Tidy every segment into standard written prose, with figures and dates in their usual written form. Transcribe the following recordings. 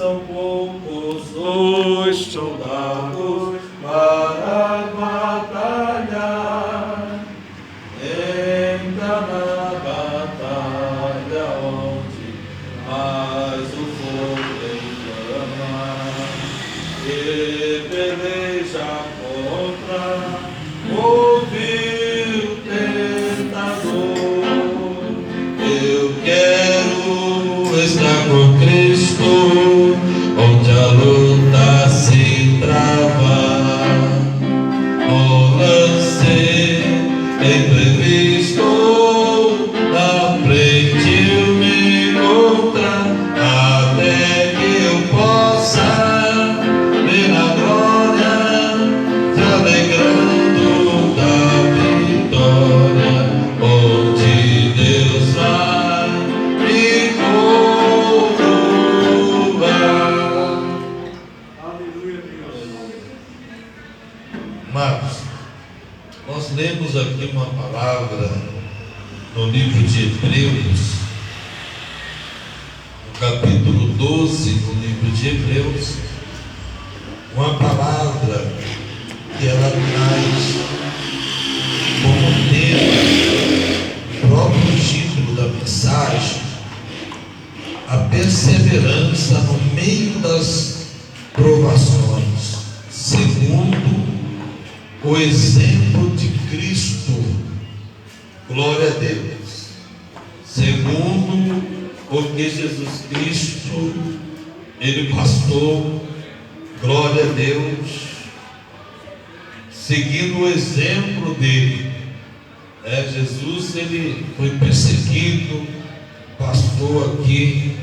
são poucos os soldados para batalhar. Entra na batalha onde mais o fogo inflama, e peleja contra o vil tentador. Eu quero estar com Cristo, onde a luta se trava. No lance imprevisto, na frente eu me encontrar, até que eu possa ver a glória, se alegrando da vitória, onde Deus vai me coroar. Aleluia, Deus. Marcos, nós lemos aqui uma palavra no livro de Hebreus, no capítulo 12 do livro de Hebreus, uma palavra que ela traz como tema, o próprio título da mensagem, a perseverança no meio das provações, segundo o exemplo de Cristo. Glória a Deus. Segundo o que Jesus Cristo ele passou, glória a Deus, seguindo o exemplo dele. Jesus ele foi perseguido, passou aqui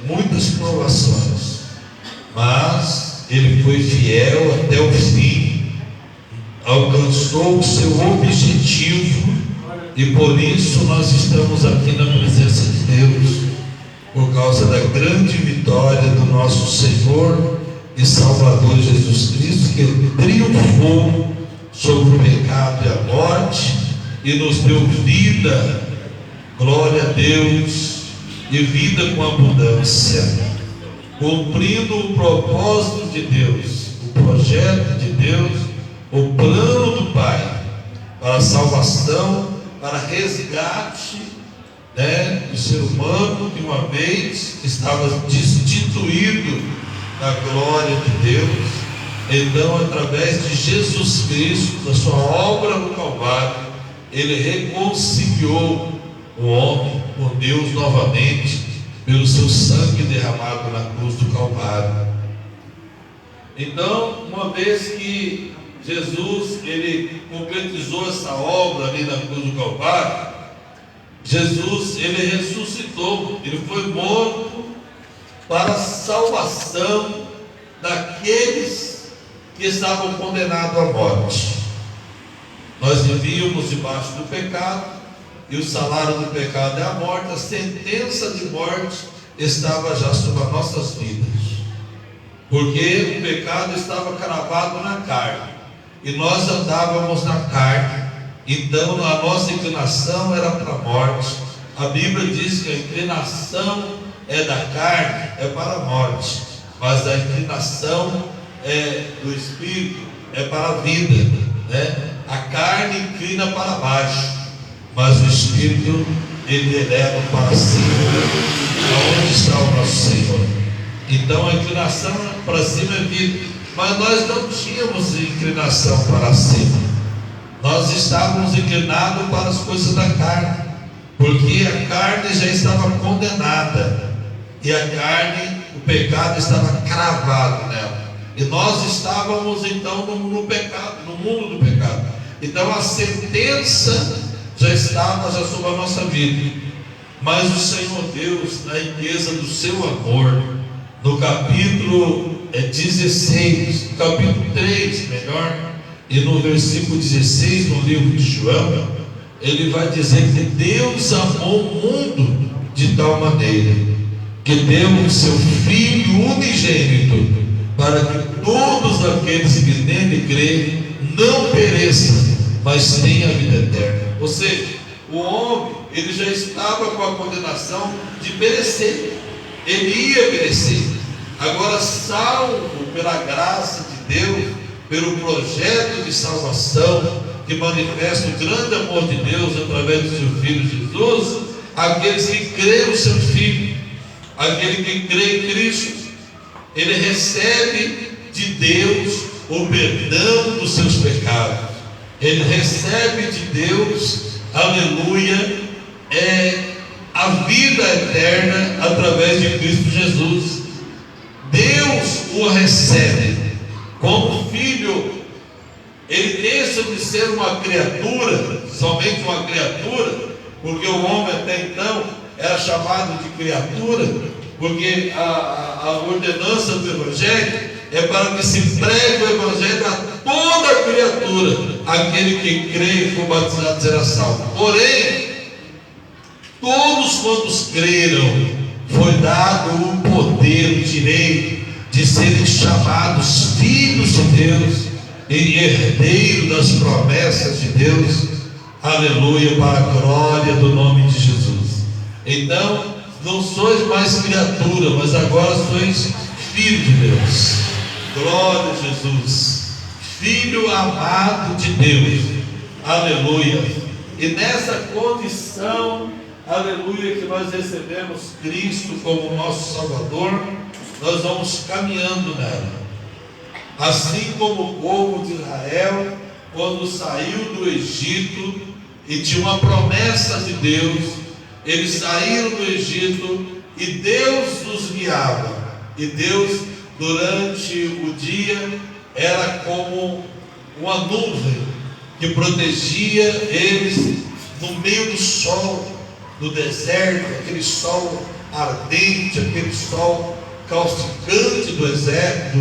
muitas provações, mas ele foi fiel até o fim, alcançou o seu objetivo, e por isso nós estamos aqui na presença de Deus, por causa da grande vitória do nosso Senhor e Salvador Jesus Cristo, que triunfou sobre o pecado e a morte e nos deu vida, glória a Deus, e vida com abundância, cumprindo o propósito de Deus, o projeto de Deus, o plano do Pai para a salvação, para resgate do ser humano que uma vez estava destituído da glória de Deus. Então, através de Jesus Cristo, da sua obra no Calvário, ele reconciliou o homem com Deus novamente pelo seu sangue derramado na cruz do Calvário. Então, uma vez que Jesus ele concretizou essa obra ali na cruz do Calvário, Jesus ele ressuscitou, ele foi morto para a salvação daqueles que estavam condenados à morte. Nós vivíamos debaixo do pecado, e o salário do pecado é a morte. A sentença de morte estava já sobre as nossas vidas, porque o pecado estava cravado na carne, e nós andávamos na carne. Então a nossa inclinação era para a morte. A Bíblia diz que a inclinação da carne é para a morte, mas a inclinação do Espírito é para a vida, A carne inclina para baixo, mas o Espírito ele eleva para cima. Aonde está o nosso Senhor? Então a inclinação para cima é vida, mas nós não tínhamos inclinação para cima. Nós estávamos inclinados para as coisas da carne, porque a carne já estava condenada, e a carne, o pecado estava cravado nela, e nós estávamos então no pecado, no mundo do pecado. Então a sentença já estava sobre a nossa vida, mas o Senhor Deus, na riqueza do seu amor, no capítulo 16, no capítulo 3 melhor, e no versículo 16 no livro de João, ele vai dizer que Deus amou o mundo de tal maneira que deu o seu Filho unigênito, para que todos aqueles que nele creem não pereçam, mas tenham a vida eterna. Ou seja, o homem ele já estava com a condenação de perecer. ele ia merecer. Agora, salvo pela graça de Deus, pelo projeto de salvação que manifesta o grande amor de Deus através do seu Filho Jesus, aqueles que creem no seu Filho, aquele que crê em Cristo, ele recebe de Deus o perdão dos seus pecados. Ele recebe de Deus, aleluia, a vida eterna através de Cristo Jesus. Deus o recebe como filho. Ele deixa de ser uma criatura, somente uma criatura, porque o homem até então era chamado de criatura, porque a ordenança do Evangelho é para que se pregue o Evangelho a toda criatura. Aquele que crê e for batizado será salvo. Porém, todos quantos creram, foi dado o poder, o direito de serem chamados filhos de Deus e herdeiros das promessas de Deus. Aleluia, para a glória do nome de Jesus. Então, não sois mais criatura, mas agora sois filho de Deus. Glória a Jesus. Filho amado de Deus. Aleluia. E nessa condição, aleluia, que nós recebemos Cristo como nosso Salvador, nós vamos caminhando nela. Assim como o povo de Israel, quando saiu do Egito e tinha uma promessa de Deus, eles saíram do Egito e Deus os guiava. E Deus, durante o dia, era como uma nuvem que protegia eles no meio do sol, do deserto, aquele sol ardente, aquele sol causticante do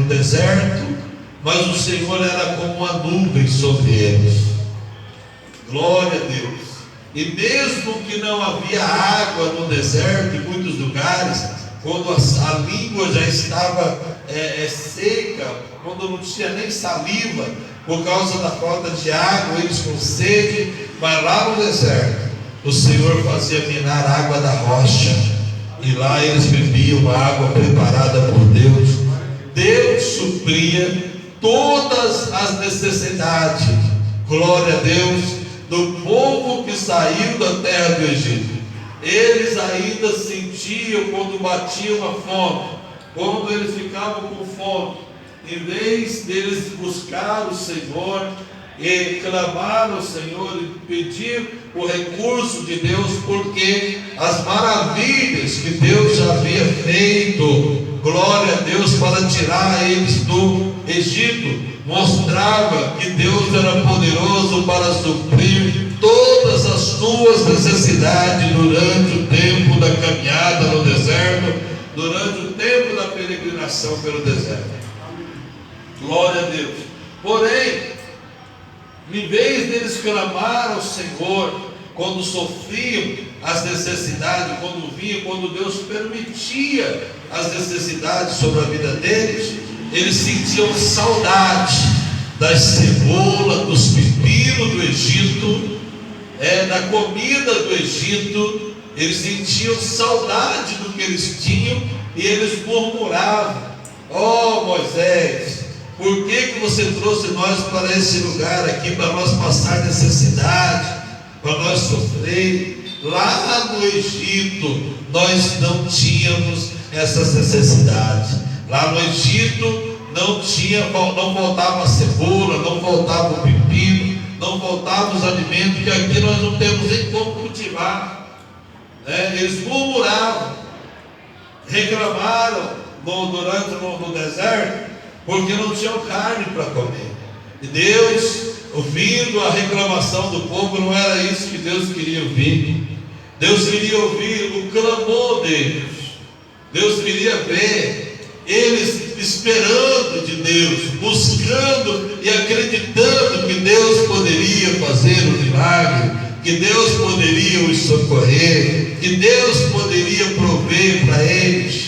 deserto, mas o Senhor era como uma nuvem sobre eles. Glória a Deus. E mesmo que não havia água no deserto, em muitos lugares, quando a língua já estava seca, quando não tinha nem saliva, por causa da falta de água, eles com sede, mas lá no deserto, o Senhor fazia minar a água da rocha, e lá eles bebiam a água preparada por Deus. Deus supria todas as necessidades, glória a Deus, do povo que saiu da terra do Egito. Eles ainda sentiam quando batiam a fome, quando eles ficavam com fome, em vez deles buscar o Senhor e clamar ao Senhor e pedir o recurso de Deus, porque as maravilhas que Deus já havia feito, glória a Deus, para tirar eles do Egito, mostrava que Deus era poderoso para suprir todas as suas necessidades durante o tempo da caminhada no deserto, durante o tempo da peregrinação pelo deserto. Glória a Deus. Porém, em vez deles clamar ao Senhor quando sofriam as necessidades, quando Deus permitia as necessidades sobre a vida deles, eles sentiam saudade das cebolas, dos pepinos do Egito, da comida do Egito. Eles sentiam saudade do que eles tinham e eles murmuravam: ó Moisés, por que você trouxe nós para esse lugar aqui, para nós passar necessidade, para nós sofrer? Lá no Egito nós não tínhamos essas necessidades. Lá no Egito não faltava a cebola, não faltava o pepino, não faltavam os alimentos que aqui nós não temos nem como cultivar. Eles murmuravam, reclamaram durante no deserto, porque não tinham carne para comer. E Deus, ouvindo a reclamação do povo, não era isso que Deus queria ouvir. Deus queria ouvir o clamor deles. Deus queria ver eles esperando de Deus, buscando e acreditando que Deus poderia fazer um milagre, que Deus poderia os socorrer, que Deus poderia prover para eles.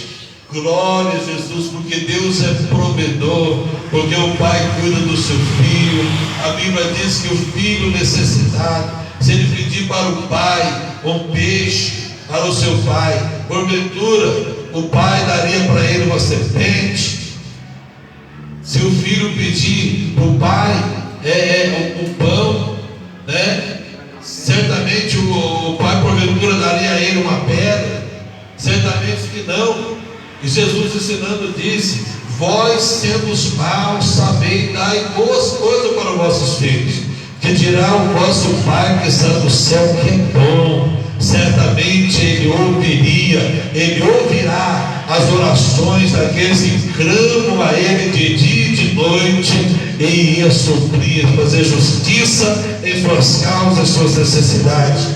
Glória a Jesus, porque Deus é provedor, porque o Pai cuida do seu filho. A Bíblia diz que o filho necessitado, se ele pedir para o Pai um peixe, para o seu pai, porventura o pai daria para ele uma serpente. Se o filho pedir para o pai um pão, né? Certamente o pai porventura daria a ele uma pedra. Certamente que não. E Jesus ensinando disse: vós sendo os maus, sabeis dar boas coisas para os vossos filhos, que dirá o vosso Pai que está no céu que é bom. Certamente Ele ouvirá as orações daqueles que clamam a Ele de dia e de noite, e ia suprir, fazer justiça em suas causas, em suas necessidades.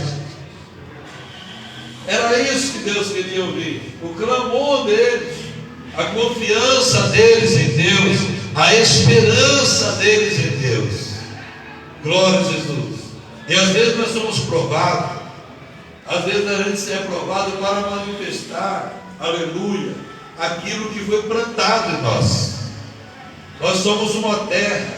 Era isso que Deus queria ouvir, o clamor deles, a confiança deles em Deus, a esperança deles em Deus. Glória a Jesus. E às vezes nós somos provados, às vezes a gente é provado para manifestar, aleluia, aquilo que foi plantado em nós. Nós somos uma terra,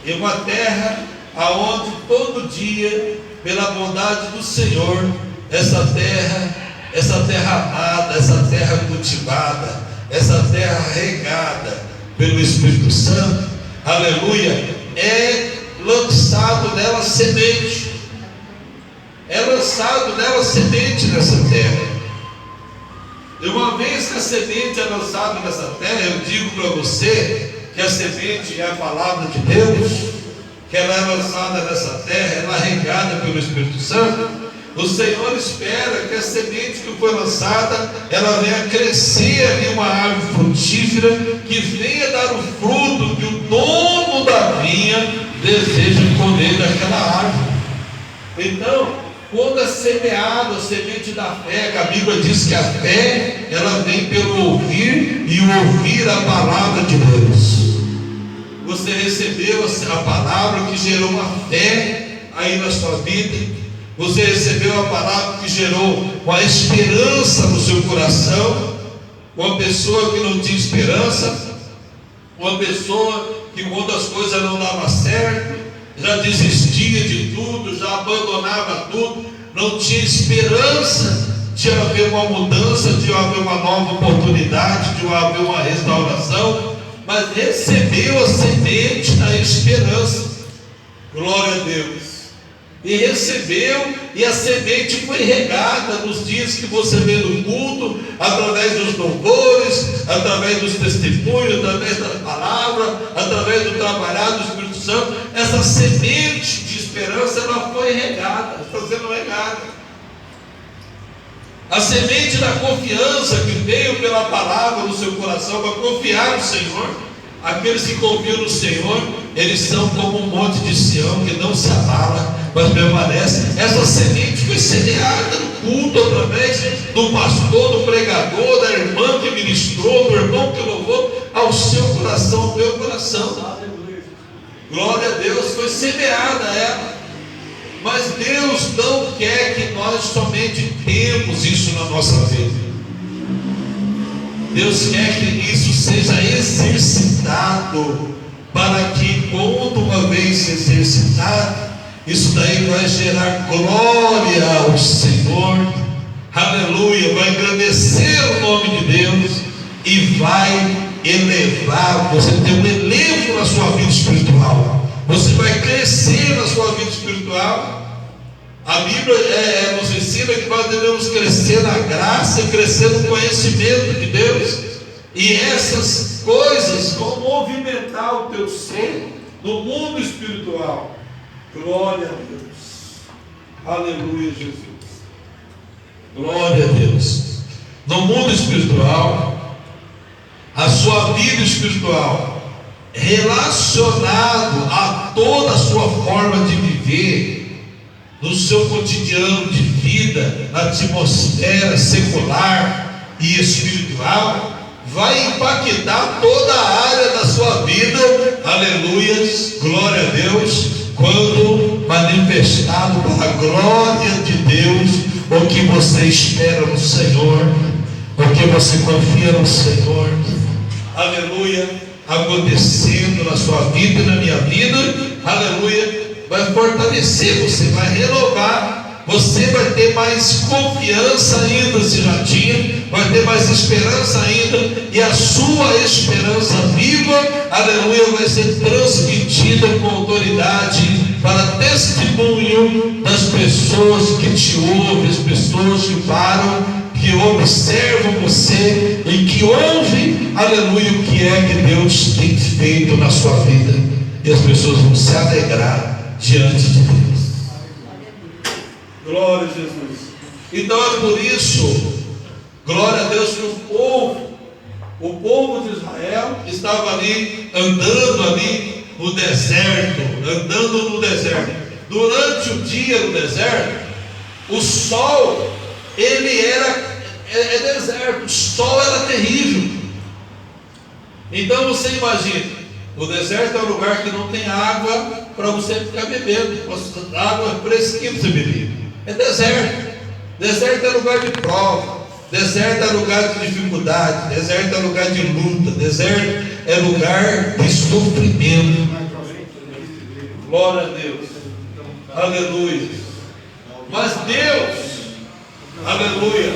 e uma terra aonde todo dia, pela bondade do Senhor, essa terra amada, essa terra cultivada, essa terra regada pelo Espírito Santo, aleluia, é lançado nela semente. É lançado nela semente nessa terra. E uma vez que a semente é lançada nessa terra, eu digo para você que a semente é a palavra de Deus, que ela é lançada nessa terra, ela é regada pelo Espírito Santo. O Senhor espera que a semente que foi lançada, ela venha crescer ali uma árvore frutífera, que venha dar o fruto que o dono da vinha deseja colher daquela árvore. Então, quando é semeada a semente da fé, que a Bíblia diz que a fé, ela vem pelo ouvir, e o ouvir a palavra de Deus. Você recebeu a palavra que gerou uma fé aí na sua vida. Você recebeu a palavra que gerou uma esperança no seu coração. Uma pessoa que não tinha esperança, uma pessoa que quando as coisas não davam certo, já desistia de tudo, já abandonava tudo, não tinha esperança de haver uma mudança, de haver uma nova oportunidade, de haver uma restauração, mas recebeu a semente da esperança. Glória a Deus. E recebeu, e a semente foi regada nos dias que você vê no culto, através dos louvores, através dos testemunhos, através da palavra, através do trabalhar do Espírito Santo. Essa semente de esperança, ela foi regada, está sendo regada. A semente da confiança que veio pela palavra no seu coração, para confiar no Senhor. Aqueles que confiam no Senhor, eles são como um monte de Sião que não se abala, mas permanece. Essa semente foi semeada no culto, através do pastor, do pregador, da irmã que ministrou, do irmão que louvou, ao seu coração, ao meu coração. Glória a Deus, foi semeada ela. Mas Deus não quer que nós somente temos isso na nossa vida. Deus quer que isso seja exercitado, para que quando uma vez exercitado, isso daí vai gerar glória ao Senhor, aleluia, vai engrandecer o nome de Deus, e vai elevar, você tem um elevo na sua vida espiritual, você vai crescer na sua vida espiritual. A Bíblia nos ensina que nós devemos crescer na graça e crescer no conhecimento de Deus, e essas coisas vão movimentar o teu ser no mundo espiritual. Glória a Deus, aleluia, Jesus, glória a Deus. No mundo espiritual, a sua vida espiritual, relacionado a toda a sua forma de viver, no seu cotidiano de vida, na atmosfera secular e espiritual, vai impactar toda a área da sua vida, aleluias, glória a Deus, quando manifestado para a glória de Deus, o que você espera no Senhor, o que você confia no Senhor, aleluia, acontecendo na sua vida e na minha vida, aleluia, vai fortalecer você, vai renovar você vai ter mais confiança ainda, se já tinha, vai ter mais esperança ainda, e a sua esperança viva, aleluia, vai ser transmitida com autoridade para testemunho das pessoas que te ouvem, as pessoas que param, que observam você e que ouvem, aleluia, o que é que Deus tem feito na sua vida, e as pessoas vão se alegrar diante de Deus. Glória a Jesus. Então é por isso, glória a Deus, que o povo de Israel estava ali, andando ali no deserto, durante o dia no deserto. O sol, ele é deserto, o sol era terrível. Então você imagina, o deserto é um lugar que não tem água para você ficar bebendo, água fresquinha para você beber. É deserto. Deserto é lugar de prova. Deserto é lugar de dificuldade. Deserto é lugar de luta. Deserto é lugar de sofrimento. Glória a Deus. Aleluia. Mas Deus, aleluia,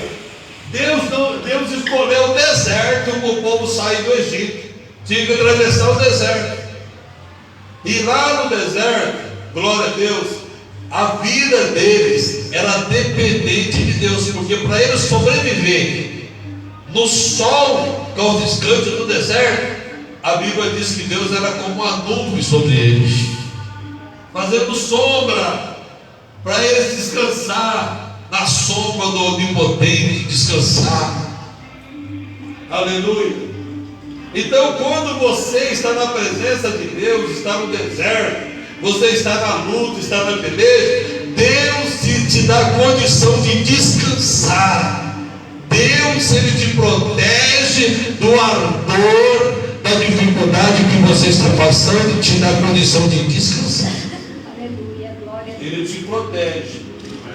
Deus escolheu o deserto para o povo sair do Egito. Tinha que atravessar o deserto. E lá no deserto, glória a Deus, a vida deles era dependente de Deus, porque para eles sobreviver no sol, que é o descanso do deserto, a Bíblia diz que Deus era como uma nuvem sobre eles, fazendo sombra para eles descansar na sombra do Onipotente, descansar. Aleluia. Então, quando você está na presença de Deus, está no deserto, você está na luta, está na peleja, Deus te dá condição de descansar. Deus, Ele te protege do ardor, da dificuldade que você está passando, e te dá condição de descansar. Aleluia, glória a Deus. Ele te protege.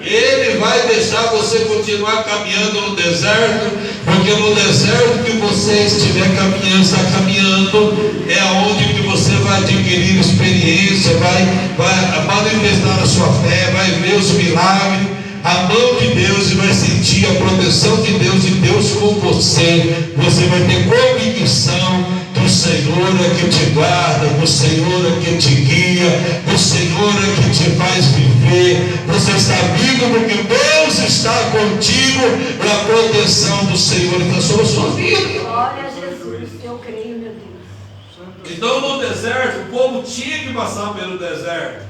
Ele vai deixar você continuar caminhando no deserto, porque no deserto que você estiver caminhando, está caminhando, é onde que você vai adquirir experiência, vai manifestar a sua fé, vai ver os milagres, a mão de Deus, e vai sentir a proteção de Deus, e Deus com você. Você vai ter convicção que o Senhor é que te guarda, que o Senhor é que te guia, que o Senhor é que te faz viver. Você está vivo porque Deus está contigo, e a proteção do Senhor está sobre a sua vida. Glória a Jesus, eu creio, meu Deus. Então no deserto, o povo tinha que passar pelo deserto.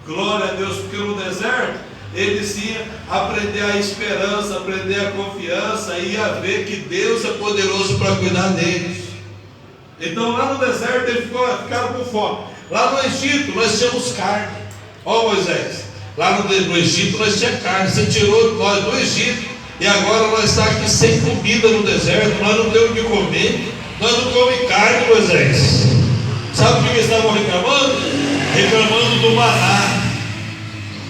Glória a Deus, porque no deserto eles iam aprender a esperança, aprender a confiança, e ia ver que Deus é poderoso para cuidar deles. Então lá no deserto eles ficaram com fome. Lá no Egito nós tínhamos carne. Ó Moisés, lá no Egito nós tínhamos carne. Você tirou nós do Egito, e agora nós estamos aqui sem comida no deserto. Nós não temos o que comer. Nós não comemos carne, Moisés. Sabe o que eles estavam reclamando? Reclamando do maná.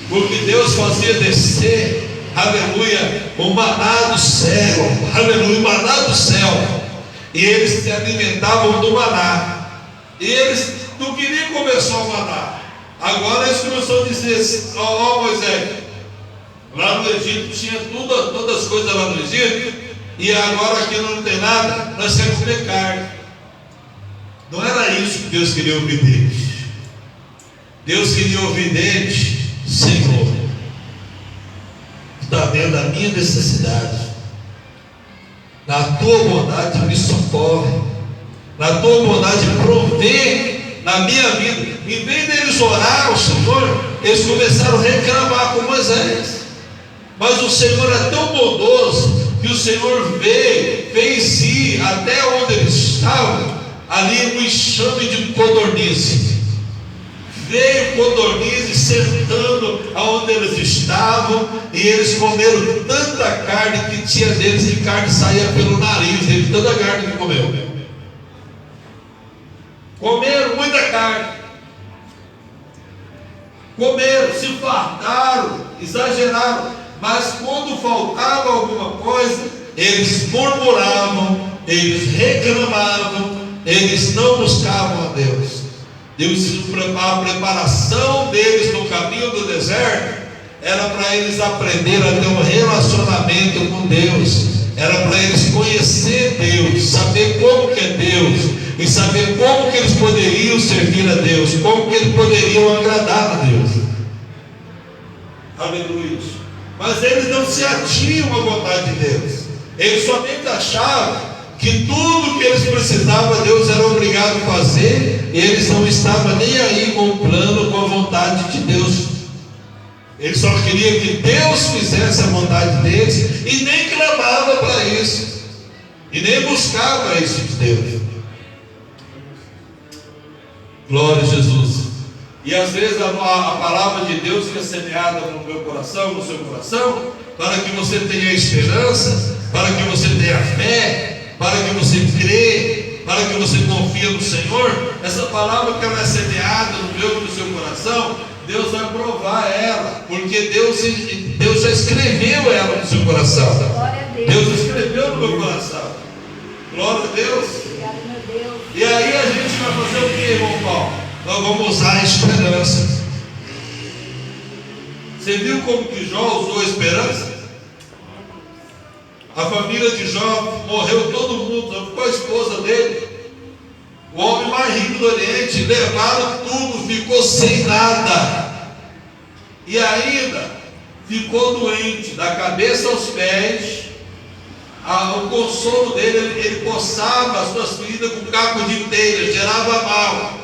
Porque Deus fazia descer, aleluia, o maná do céu. Aleluia, o maná do céu. E eles se alimentavam do maná. E eles não queriam comer só o maná. Agora eles começaram a dizer: ó Moisés, lá no Egito tinha todas as coisas lá no Egito, e agora aqui não tem nada, nós queremos comer carne. Não era isso que Deus queria ouvir deles. Deus queria ouvir deles: Senhor, está vendo a minha necessidade, na tua bondade me socorre, na tua bondade provê na minha vida. Em vez deles orar ao Senhor, eles começaram a reclamar com Moisés. Mas o Senhor é tão bondoso que o Senhor veio, fez ir até onde eles estavam, ali no enxame de codorniz. Veio codorniz sentando aonde eles estavam, e eles comeram tanta carne que tinha deles que carne saía pelo nariz, de tanta carne que comeu. Comeram muita carne, comeram, se fartaram, exageraram, mas quando faltava alguma coisa, eles murmuravam, eles reclamavam, eles não buscavam a Deus. Deus, a preparação deles no caminho do deserto era para eles aprenderem a ter um relacionamento com Deus, era para eles conhecer Deus, saber como que é Deus, e saber como que eles poderiam servir a Deus, como que eles poderiam agradar a Deus. Aleluia. Mas eles não se atinham à vontade de Deus. Eles somente achavam que tudo que eles precisavam, Deus era obrigado a fazer, e eles não estavam nem aí com o plano, com a vontade de Deus. Eles só queriam que Deus fizesse a vontade deles, e nem clamava para isso, e nem buscava isso de Deus. Glória a Jesus. E às vezes a palavra de Deus fica semeada no meu coração, no seu coração, Para que você tenha esperança, para que você tenha fé, para que você crê, para que você confie no Senhor. essa palavra que ela é semeada no meu e no seu coração, Deus vai provar ela, Porque Deus já escreveu ela no seu coração. Glória a Deus. Deus escreveu no meu coração. Glória a Deus. Obrigado, meu Deus. E aí a gente vai fazer o que, irmão Paulo? Nós vamos usar a esperança. Você viu como que Jó usou a esperança? A família de Jó morreu todo mundo, só ficou a esposa dele. O homem mais rico do Oriente, levaram tudo, ficou sem nada. E ainda ficou doente, da cabeça aos pés. O consolo dele, ele coçava as suas feridas com caco de telha, gerava mal.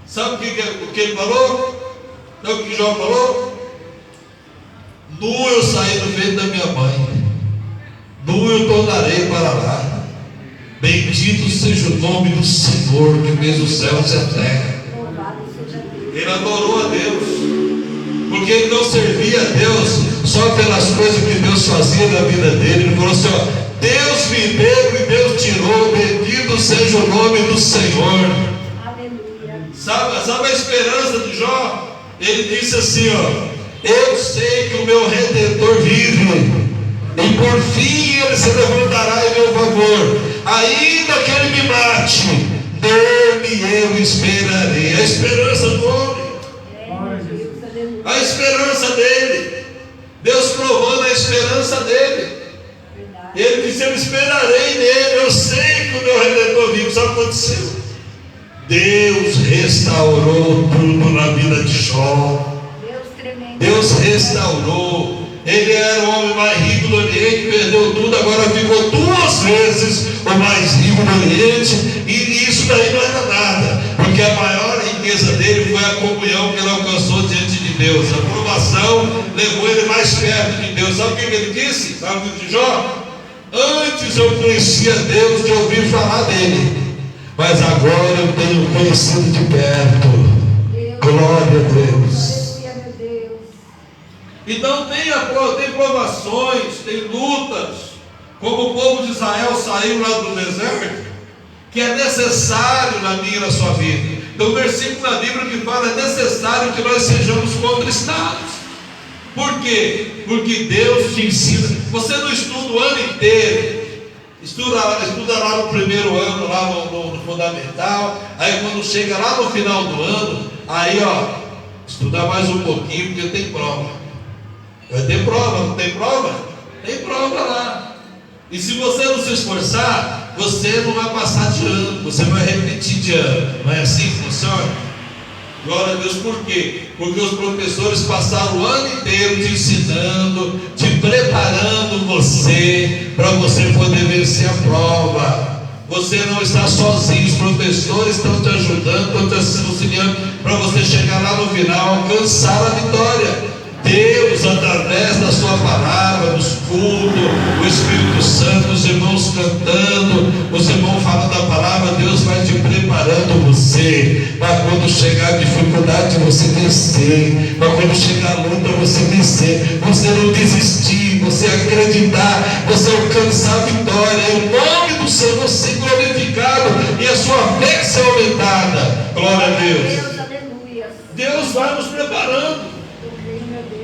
Sabe o que ele falou? Sabe o que Jó falou? Nu eu saí do ventre da minha mãe, nu eu tornarei para lá. Bendito seja o nome do Senhor, que fez os céus e a terra. Louvado seja Deus. Ele adorou a Deus. Porque ele não servia a Deus só pelas coisas que Deus fazia na vida dele. Ele falou assim: ó, Deus me deu e Deus tirou, bendito seja o nome do Senhor. Aleluia. Sabe a esperança de Jó? Ele disse assim: ó, eu sei que o meu Redentor vive, e por fim ele se levantará em meu favor, ainda que ele me mate, nele eu esperarei. A esperança do homem, Meu Deus, aleluia. a esperança dele, Deus provando a esperança dele. Verdade. Ele disse: eu esperarei nele, eu sei que o meu Redentor vive. Sabe o que aconteceu? Deus restaurou tudo na vida de Jó. Deus tremendo. Deus restaurou. Ele era o homem mais rico do Oriente, perdeu tudo, agora ficou 2 vezes o mais rico do Oriente, e isso daí não era nada, porque a maior riqueza dele foi a comunhão que ele alcançou diante de Deus. A provação levou ele mais perto de Deus. Sabe o que ele disse? Sabe o que disse Jó? Antes eu conhecia Deus de ouvir falar dele, mas agora eu tenho conhecido de perto. Deus. Glória a Deus. Aleluia, meu Deus. Então tem provações, tem lutas, como o povo de Israel saiu lá do deserto, que é necessário na minha e na sua vida. Tem um versículo na Bíblia que fala: é necessário que nós sejamos contristados. Por quê? Porque Deus te ensina. Você não estuda o ano inteiro, estuda lá no primeiro ano, lá no fundamental, aí quando chega lá no final do ano, aí estuda mais um pouquinho, porque tem prova. Vai ter prova, não tem prova? Tem prova lá. E se você não se esforçar, você não vai passar de ano, você vai repetir de ano. Não é assim que funciona? Glória a Deus. Por quê? Porque os professores passaram o ano inteiro te ensinando, te preparando você, para você poder vencer a prova. Você não está sozinho, os professores estão te ajudando, estão te auxiliando, para você chegar lá no final, alcançar a vitória. Deus, através da sua palavra, dos cultos, o Espírito Santo, os irmãos cantando, os irmãos falando da palavra, Deus vai te preparando você, para quando chegar a dificuldade você vencer, para quando chegar a luta você vencer, você não desistir, você acreditar, você alcançar a vitória, em nome do Senhor ser glorificado e a sua fé ser aumentada. Glória a Deus. Deus, aleluia. Deus vai nos preparando. Eu creio, meu Deus.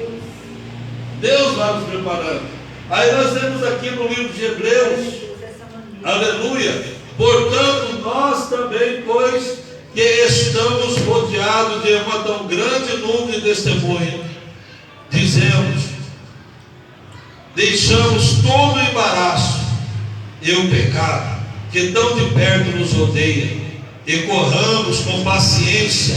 Deus vai nos preparando. Aí nós temos aqui no livro de Hebreus, Dessa maneira. aleluia. Portanto, nós também, pois que estamos rodeados de uma tão grande nuvem de testemunha, dizemos, deixamos todo o embaraço e o pecado que tão de perto nos rodeia e corramos com paciência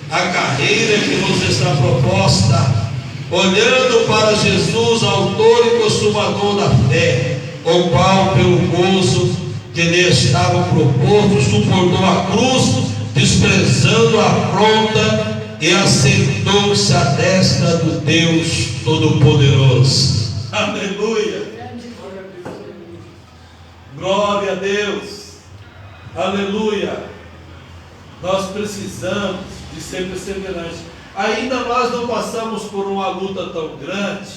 a carreira que nos está proposta, olhando para Jesus, autor e consumador da fé, o qual pelo gozo que lhe estava proposto suportou a cruz, desprezando a afronta, e assentou-se à destra do Deus Todo-Poderoso. Aleluia. Glória a Deus. Aleluia. Nós precisamos de ser perseverantes. Ainda nós não passamos por uma luta tão grande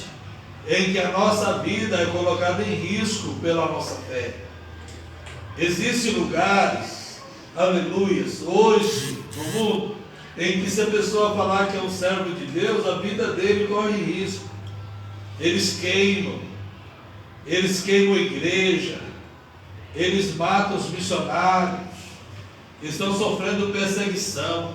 em que a nossa vida é colocada em risco pela nossa fé. Existem lugares, aleluia, hoje no mundo, em que se a pessoa falar que é um servo de Deus, a vida dele corre risco. Eles queimam a igreja, eles matam os missionários, estão sofrendo perseguição,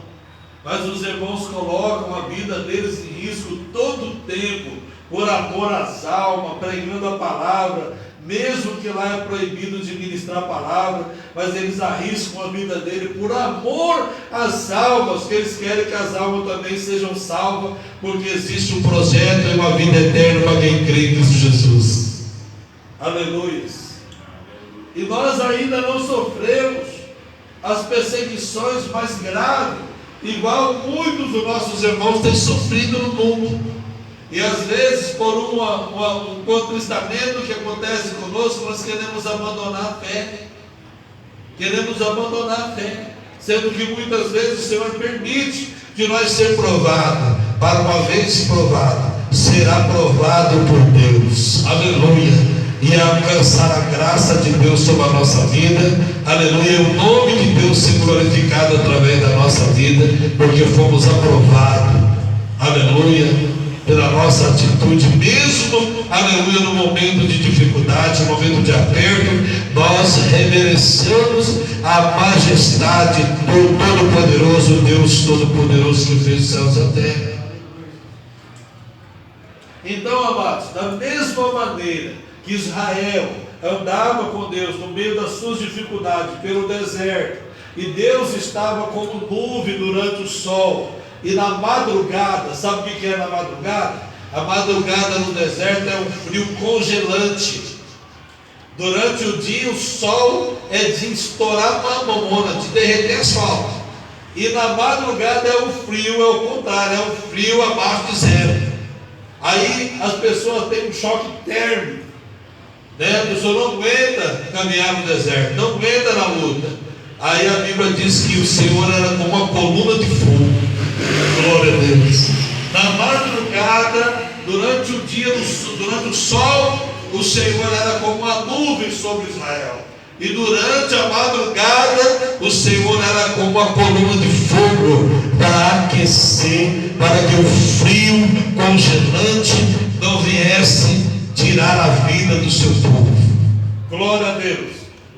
mas os irmãos colocam a vida deles em risco todo o tempo, por amor às almas, pregando a palavra, mesmo que lá é proibido de ministrar a palavra, mas eles arriscam a vida dele por amor às almas, que eles querem que as almas também sejam salvas, porque existe um projeto e uma vida eterna para quem crê em Cristo Jesus. Aleluia. E nós ainda não sofremos as perseguições mais graves, igual muitos dos nossos irmãos têm sofrido no mundo. E às vezes, por um contristamento que acontece conosco, nós queremos abandonar a fé. Queremos abandonar a fé, sendo que muitas vezes o Senhor permite de nós ser provado. Para uma vez provado, será provado por Deus. Aleluia. E alcançar a graça de Deus sobre a nossa vida. Aleluia. O nome de Deus ser glorificado através da nossa vida, porque fomos aprovados. Aleluia. Pela nossa atitude, mesmo, aleluia, no momento de dificuldade, no momento de aperto, nós reverenciamos a majestade do Todo-Poderoso, Deus Todo-Poderoso que fez os céus e a terra. Então, amados, da mesma maneira que Israel andava com Deus no meio das suas dificuldades pelo deserto, e Deus estava como nuvem durante o sol, e na madrugada, sabe o que é na madrugada? A madrugada no deserto é um frio congelante. Durante o dia o sol é de estourar uma mamona, de derreter asfalto. E na madrugada é o frio, é o contrário, é o frio abaixo de zero. Aí as pessoas têm um choque térmico, né? A pessoa não aguenta caminhar no deserto, não aguenta na luta. Aí a Bíblia diz que o Senhor era como uma coluna de fogo. Glória a Deus. Na madrugada, durante o dia, durante o sol, o Senhor era como uma nuvem sobre Israel. E durante a madrugada, o Senhor era como uma coluna de fogo para aquecer, para que o frio congelante não viesse tirar a vida do seu povo. Glória a Deus.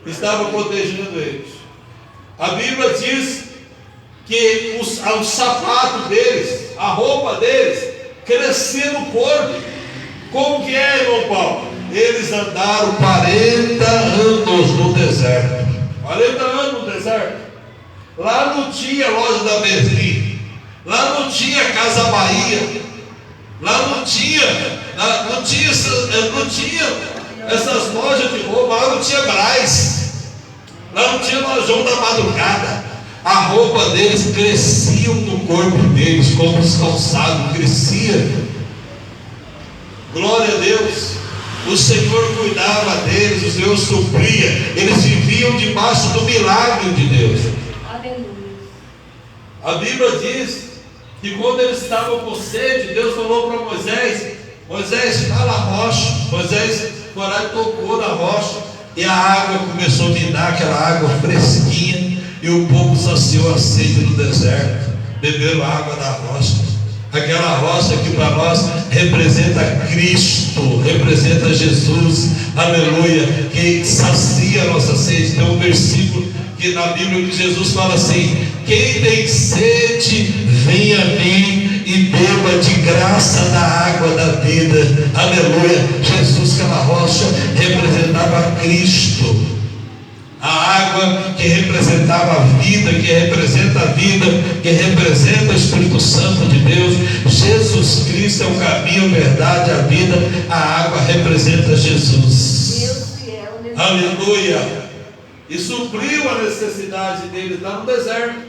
Estava protegendo eles. A Bíblia diz que os sapatos deles, a roupa deles, crescia no corpo. Como que é, irmão Paulo? Eles andaram 40 anos no deserto. 40 anos no deserto. Lá não tinha loja da Berlim, lá não tinha Casa Bahia, lá não tinha essas lojas de roupa, lá não tinha Brás, lá não tinha lojão da madrugada. A roupa deles crescia no corpo deles, como os calçados cresciam. Glória a Deus. O Senhor cuidava deles, o Senhor supria. Eles viviam debaixo do milagre de Deus. Aleluia. A Bíblia diz que quando eles estavam com sede, Deus falou para Moisés: Moisés, está na rocha. Moisés foi lá e tocou na rocha, e a água começou a virar, aquela água fresquinha. E o povo saciou a sede no deserto, beberam a água da rocha. Aquela rocha que para nós representa Cristo, representa Jesus, aleluia, que sacia a nossa sede. Tem um versículo que na Bíblia que Jesus fala assim: quem tem sede, venha a mim e beba de graça da água da vida. Aleluia. Jesus, aquela rocha, representava Cristo. A água que representava a vida, que representa a vida, que representa o Espírito Santo de Deus. Jesus Cristo é o caminho, a verdade, a vida. A água representa Jesus. Deus fiel, né? Aleluia. E supriu a necessidade dele lá no deserto.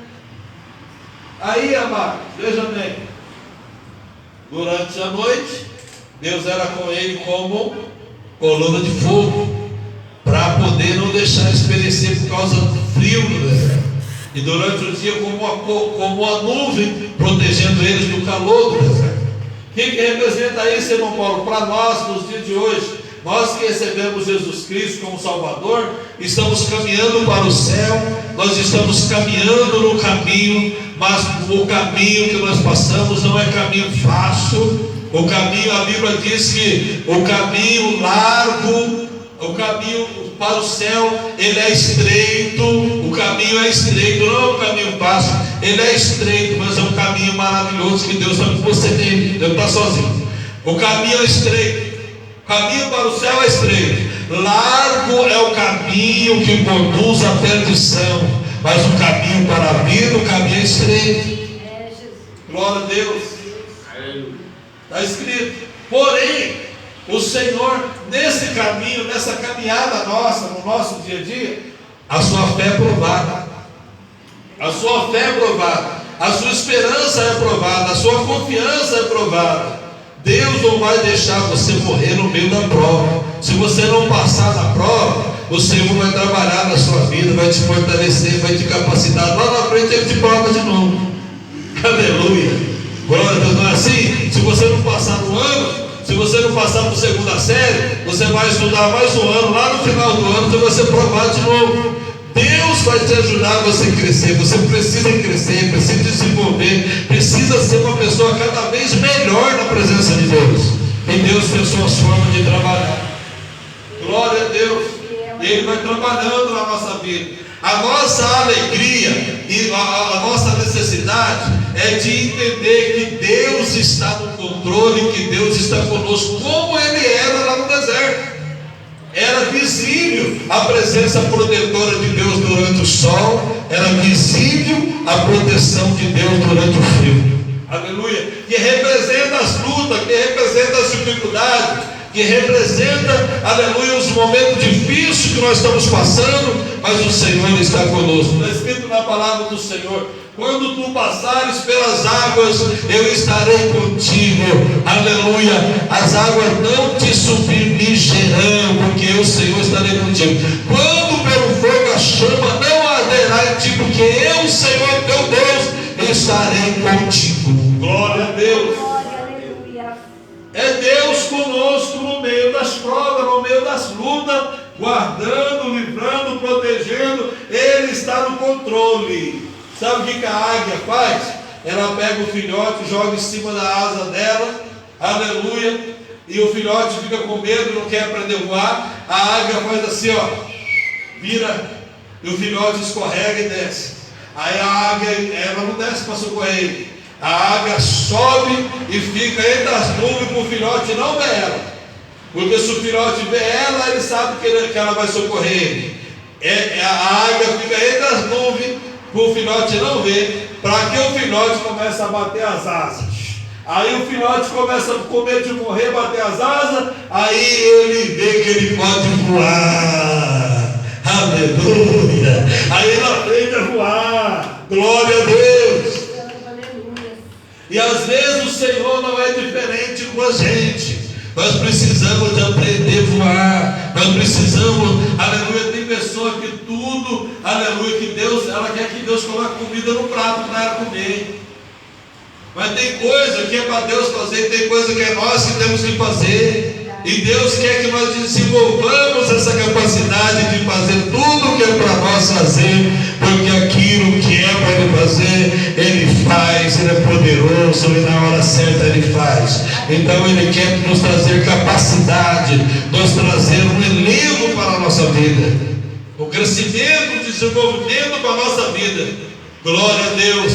Aí, amado, veja bem, durante a noite, Deus era com ele como coluna de fogo, para poder não deixar esperecer por causa do frio no deserto. E durante o dia, como uma nuvem, protegendo eles do calor do deserto. O que representa isso, irmão Paulo? Para nós, nos dias de hoje, nós que recebemos Jesus Cristo como Salvador, estamos caminhando para o céu, nós estamos caminhando no caminho, mas o caminho que nós passamos não é caminho fácil. O caminho, a Bíblia diz que o caminho largo, o caminho para o céu, ele é estreito. O caminho é estreito, não é um caminho fácil, ele é estreito, mas é um caminho maravilhoso que Deus está com você nele. Deus está sozinho. O caminho é estreito, o caminho para o céu é estreito. Largo é o caminho que conduz à perdição, mas o caminho para a vida, o caminho é estreito. Glória a Deus. Está escrito. Porém, o Senhor, nesse caminho, nessa caminhada nossa, no nosso dia a dia, a sua fé é provada. A sua fé é provada. A sua esperança é provada. A sua confiança é provada. Deus não vai deixar você morrer no meio da prova. Se você não passar na prova, o Senhor vai trabalhar na sua vida, vai te fortalecer, vai te capacitar. Lá na frente Ele te prova de novo. Aleluia. Glória a Deus. Não é assim? Se você não passar no ano, se você não passar por segunda série, você vai estudar mais um ano. Lá no final do ano você vai ser provado de novo. Deus vai te ajudar a você crescer. Você precisa crescer, precisa desenvolver, precisa ser uma pessoa cada vez melhor na presença de Deus. E Deus tem suas formas de trabalhar. Glória a Deus. E Ele vai trabalhando na nossa vida. A nossa alegria e a nossa necessidade é de entender que Deus está no controle, que Deus está conosco, como Ele era lá no deserto. Era visível a presença protetora de Deus durante o sol, era visível a proteção de Deus durante o frio. Aleluia. Que representa as lutas, que representa as dificuldades, que representa, aleluia, os momentos difíceis que nós estamos passando, mas o Senhor está conosco. Está escrito na palavra do Senhor: quando tu passares pelas águas, eu estarei contigo. Aleluia. As águas não te submergirão, porque eu, Senhor, estarei contigo. Quando pelo fogo a chama não arderá em ti, porque eu, Senhor, teu Deus, estarei contigo. Glória a Deus. É Deus conosco no meio das provas, no meio das lutas, guardando, livrando, protegendo. Ele está no controle. Sabe o que a águia faz? Ela pega o filhote, joga em cima da asa dela, aleluia, e o filhote fica com medo, não quer aprender a voar. A águia faz assim, ó, vira, e o filhote escorrega e desce. Aí a águia, ela não desce para socorrer ele. A águia sobe e fica entre as nuvens para o filhote não ver ela. Porque se o filhote vê ela, ele sabe que ela vai socorrer ele. A águia fica entre as nuvens para o filhote não ver, para que o filhote comece a bater as asas. Aí o filhote começa com medo de morrer, bater as asas, aí ele vê que ele pode voar. Aleluia. Aí ele aprende a voar. Glória a Deus. E às vezes o Senhor não é diferente com a gente. Nós precisamos de aprender a voar. Nós precisamos, aleluia, tem pessoa que tudo, aleluia, que Deus, ela quer que Deus coloque comida no prato para ela comer. Mas tem coisa que é para Deus fazer, tem coisa que é nós que temos que fazer. E Deus quer que nós desenvolvamos essa capacidade de fazer tudo o que é para nós fazer, porque aquilo que é para Ele fazer, Ele faz, Ele é poderoso e na hora certa Ele faz. Então Ele quer nos trazer capacidade, nos trazer um elevo para a nossa vida, o crescimento, o desenvolvimento para a nossa vida. Glória a Deus.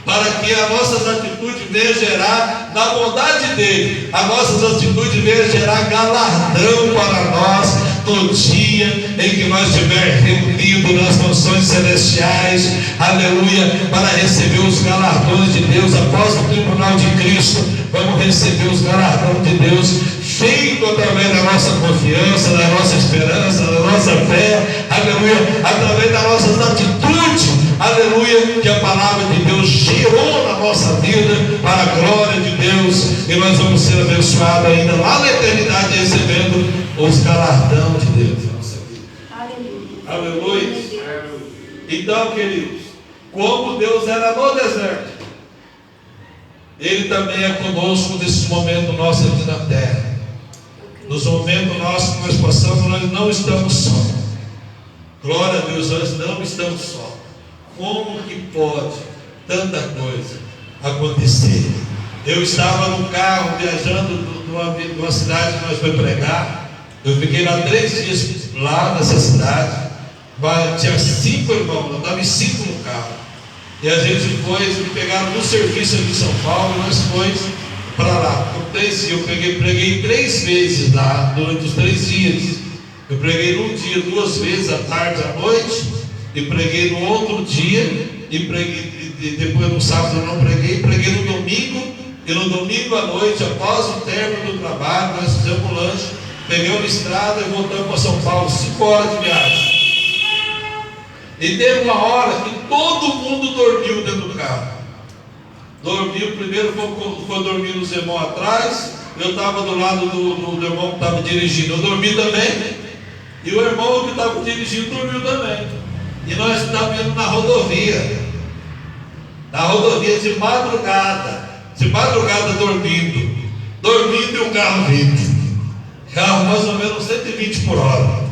para que as nossas atitudes venham gerar na bondade dele, as nossas atitudes venham gerar galardão para nós no dia em que nós estivermos reunidos nas mansões celestiais, aleluia, para receber os galardões de Deus após o tribunal de Cristo. Vamos receber os galardões de Deus, feito através da nossa confiança, da nossa esperança, da nossa fé, aleluia, através das nossas atitudes, aleluia, que a palavra de Deus gerou na nossa vida, para a glória de Deus, e nós vamos ser abençoados ainda lá na eternidade, recebendo os galardões de Deus. Aleluia. Aleluia. Então, queridos, como Deus era no deserto, Ele também é conosco nesse momento nosso aqui na terra. Nos momentos nossos que nós passamos, nós não estamos só. Glória a Deus, nós não estamos só. Como que pode tanta coisa acontecer? Eu estava no carro viajando de uma cidade que nós fomos pregar. Eu fiquei lá 3 dias lá nessa cidade. Tinha 5 irmãos, eu estava em 5 no carro. E a gente foi, me pegaram no serviço aqui em São Paulo, e nós fomos para lá. Por 3 dias, eu preguei 3 vezes lá, durante os 3 dias. Eu preguei num dia 2 vezes, à tarde, à noite, e preguei no outro dia, e preguei, e depois no sábado eu não preguei no domingo, e no domingo à noite, após o término do trabalho, nós fizemos um lanche, pegamos a estrada e voltamos para São Paulo, 5 horas de viagem. E teve uma hora que todo mundo dormiu dentro do carro. Dormiu, primeiro foi dormir os irmãos atrás, eu estava do lado do irmão que estava dirigindo, eu dormi também, e o irmão que estava dirigindo dormiu também. E nós estávamos indo na rodovia de madrugada dormindo e o carro vindo. Carro mais ou menos 120 por hora.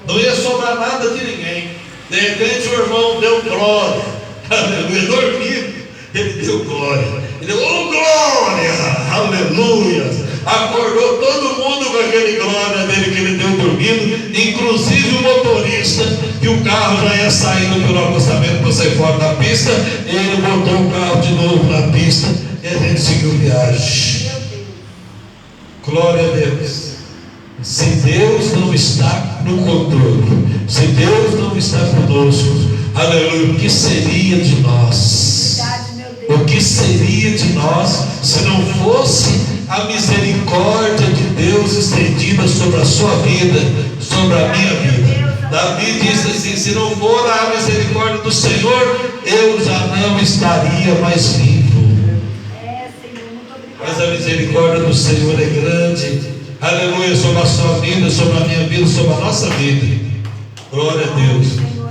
Não ia sobrar nada de ninguém. De repente o irmão deu glória. Aleluia, dormindo. Ele deu glória. Ele deu, oh glória, aleluia. Acordou todo mundo com aquele glória dele que ele deu dormindo, inclusive o motorista, que o carro já ia saindo pelo acostamento para sair fora da pista. Ele botou o carro de novo na pista e a gente seguiu viagem. Glória a Deus. Se Deus não está no controle, se Deus não está conosco, aleluia, o que seria de nós? O que seria de nós se não fosse a misericórdia de Deus estendida sobre a sua vida, sobre a minha vida? Davi disse assim: se não for a misericórdia do Senhor, eu já não estaria mais vivo. Mas a misericórdia do Senhor é grande, aleluia, sobre a sua vida, sobre a minha vida, sobre a nossa vida. Glória a Deus.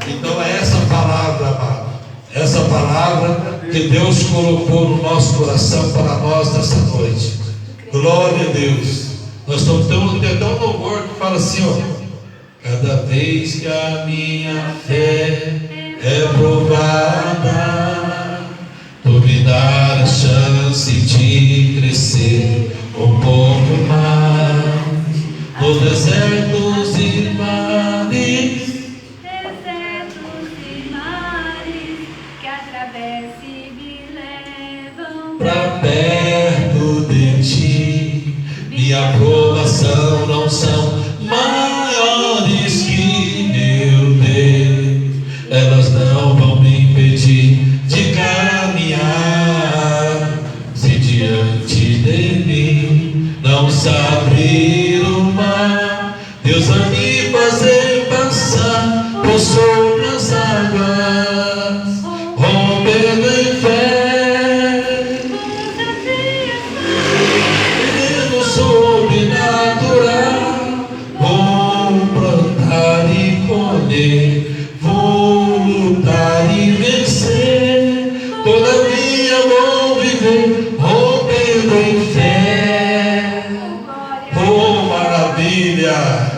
Então é essa palavra, amado, essa palavra que Deus colocou no nosso coração para nós nessa noite. Glória a Deus. Nós estamos tendo até um louvor que fala assim, ó: cada vez que a minha fé é provada, tu me dá a chance de crescer um pouco mais. Nos desertos e mares, que atravesse e me levam pra perto de ti. Minha aprovação não são maiores que meu Deus. Elas não vão me impedir de caminhar. Se diante de mim não se abrir o mar, Deus vai me fazer passar por sobre as águas, rompendo em fé. No sobrenatural, vou plantar e colher, vou lutar e vencer. Todavia vou viver rompendo em fé. Oh, maravilha!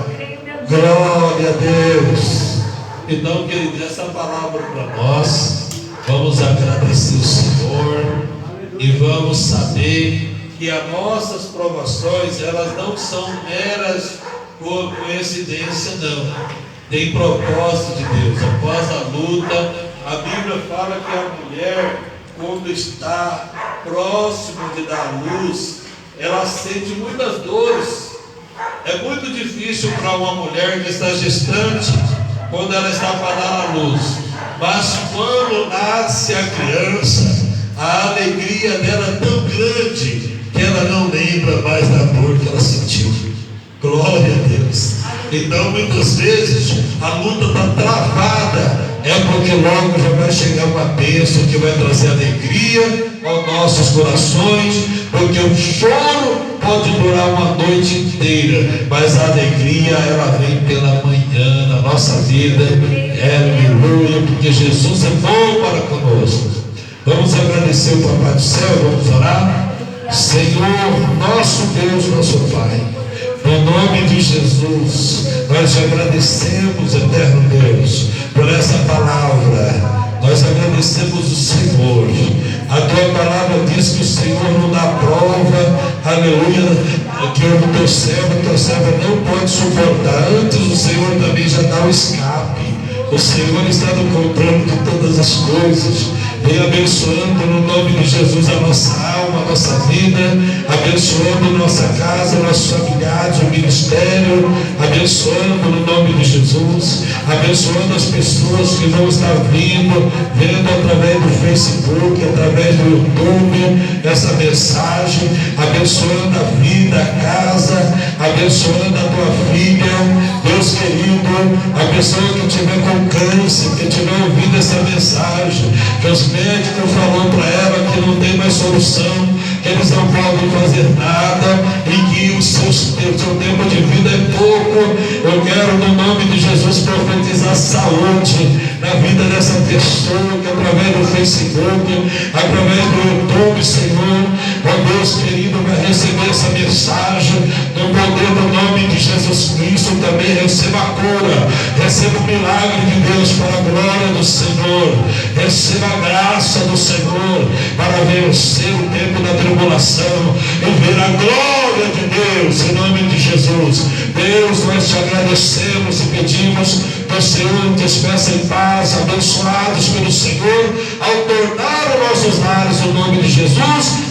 Glória a Deus! Então, querido, essa palavra para nós, vamos agradecer o Senhor e vamos saber que as nossas provações, elas não são meras coincidência, não. Tem propósito de Deus. Após a luta, a Bíblia fala que a mulher, quando está próximo de dar luz, ela sente muitas dores. É muito difícil para uma mulher que está gestante, quando ela está para dar a luz. Mas quando nasce a criança, a alegria dela é tão grande que ela não lembra mais da dor que ela sentiu. Glória a Deus. Então muitas vezes a luta está travada, é porque logo já vai chegar uma bênção que vai trazer alegria aos nossos corações, porque o choro pode durar uma noite inteira, mas a alegria ela vem pela manhã na nossa vida. Aleluia, porque Jesus é bom para conosco. Vamos agradecer o Papai do Céu, vamos orar. Senhor, nosso Deus, nosso Pai, no nome de Jesus, nós te agradecemos, eterno Deus, por essa palavra. Nós agradecemos o Senhor. A tua palavra diz que o Senhor não dá prova, aleluia, que o teu servo não pode suportar. Antes o Senhor também já dá o escape. O Senhor está no controle de todas as coisas. Vem abençoando no nome de Jesus a nossa alma, a nossa vida, abençoando nossa casa, nossos familiares, o ministério, abençoando no nome de Jesus, abençoando as pessoas que vão estar vendo através do Facebook, através do YouTube, essa mensagem, abençoando a vida, a casa, abençoando a tua filha, Deus querido, a pessoa que estiver com câncer, que estiver ouvindo essa mensagem, que os médicos falou para ela que não tem mais solução, que eles não podem fazer nada e que o seu tempo de vida é pouco. Eu quero no nome de Jesus profetizar saúde na vida dessa pessoa que através do Facebook, através do YouTube, Senhor, ó Deus querido, vai receber essa mensagem no poder do nome de Jesus Cristo. Também receba a cura, receba o milagre de Deus para a glória do Senhor, receba a graça do Senhor para vencer o tempo da tribulação e ver a glória de Deus em nome de Jesus. Deus, nós te agradecemos e pedimos que o Senhor despeça em paz, abençoados pelo Senhor, ao tornar os nossos lares o nome de Jesus.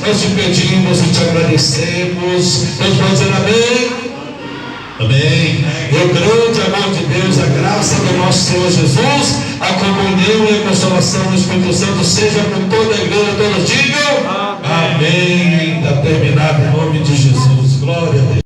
Nós te pedimos e te agradecemos. Deus vai dizer amém. Amém. E o grande amor de Deus, a graça do nosso Senhor Jesus, a comunhão e a consolação do Espírito Santo seja com toda a igreja, todos digam amém. Está terminado em nome de Jesus. Glória a Deus.